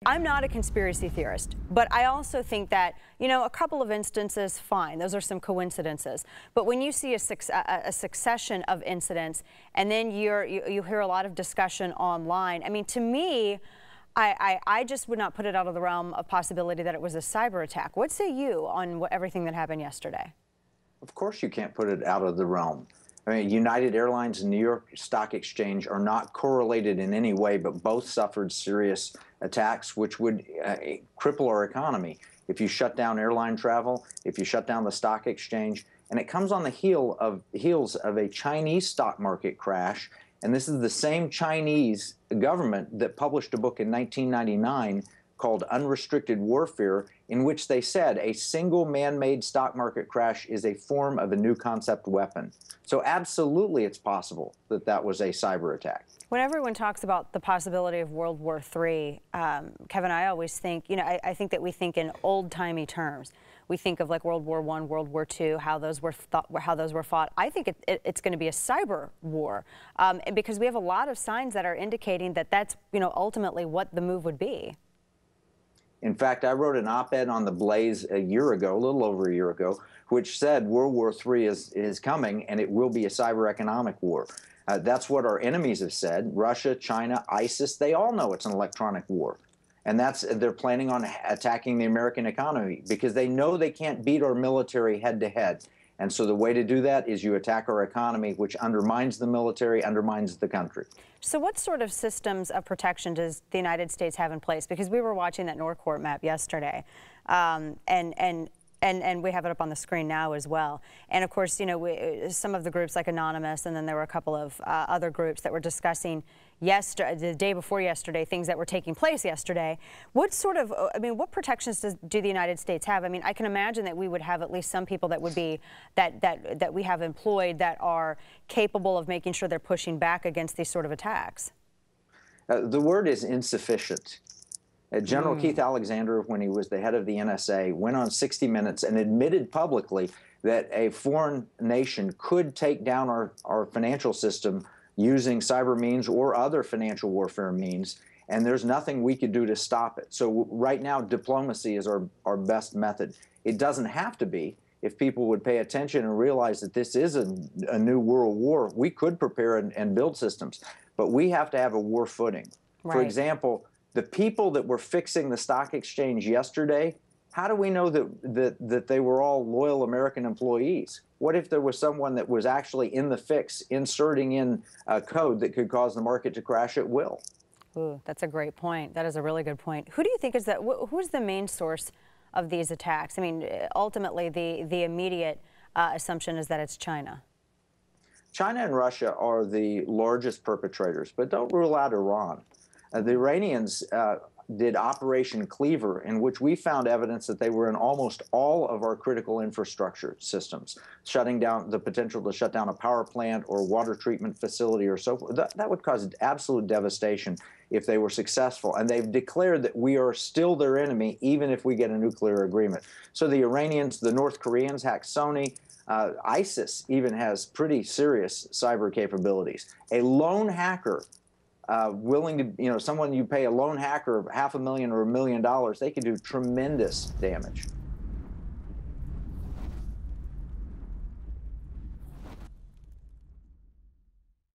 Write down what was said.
I'm not a conspiracy theorist, but I also think that, a couple of instances, fine. Those are some coincidences. But when you see a succession of incidents and then you hear a lot of discussion online, I mean, to me, I just would not put it out of the realm of possibility that it was a cyber attack. What say you on everything that happened yesterday? Of course you can't put it out of the realm. I mean, United Airlines and New York Stock Exchange are not correlated in any way, but both suffered serious attacks, which would cripple our economy. If you shut down airline travel, if you shut down the stock exchange, and it comes on the heels of a Chinese stock market crash. And this is the same Chinese government that published a book in 1999 called Unrestricted Warfare, in which they said a single man-made stock market crash is a form of a new concept weapon. So absolutely it's possible that that was a cyber attack. When everyone talks about the possibility of World War III, Kevin, I always think, I think that we think in old-timey terms. We think of like World War I, World War II, how those were fought. I think it's going to be a cyber war, because we have a lot of signs that are indicating that that's, ultimately what the move would be. In fact, I wrote an op-ed on TheBlaze a year ago, a little over a year ago, which said World War III is coming and it will be a cyber economic war. That's what our enemies have said. Russia, China, ISIS, they all know it's an electronic war. And they're planning on attacking the American economy because they know they can't beat our military head to head. And so the way to do that is you attack our economy, which undermines the military, undermines the country. So what sort of systems of protection does the United States have in place? Because we were watching that Norcourt map yesterday, and we have it up on the screen now as well. And of course, some of the groups like Anonymous, and then there were a couple of other groups that were discussing the day before yesterday, things that were taking place yesterday. What sort of, what protections do the United States have? I mean, I can imagine that we would have at least some people that would be, that we have employed that are capable of making sure they're pushing back against these sort of attacks. The word is insufficient. General Keith Alexander, when he was the head of the NSA, went on 60 Minutes and admitted publicly that a foreign nation could take down our financial system using cyber means or other financial warfare means, and there's nothing we could do to stop it. So right now, diplomacy is our best method. It doesn't have to be. If people would pay attention and realize that this is a new world war, we could prepare and build systems, but we have to have a war footing. Right. For example, the people that were fixing the stock exchange yesterday, how do we know that they were all loyal American employees? What if there was someone that was actually in the fix, inserting in a code that could cause the market to crash at will? Ooh, that's a great point. That is a really good point. Who do you think is that? Who's the main source of these attacks? I mean, ultimately, the immediate assumption is that it's China. China and Russia are the largest perpetrators, but don't rule out Iran. The Iranians did Operation Cleaver, in which we found evidence that they were in almost all of our critical infrastructure systems, shutting down the potential to shut down a power plant or water treatment facility or so forth. That would cause absolute devastation if they were successful. And they've declared that we are still their enemy, even if we get a nuclear agreement. So the Iranians, the North Koreans hacked Sony. ISIS even has pretty serious cyber capabilities. A lone hacker willing to, someone you pay a lone hacker $500,000 or $1 million, they can do tremendous damage.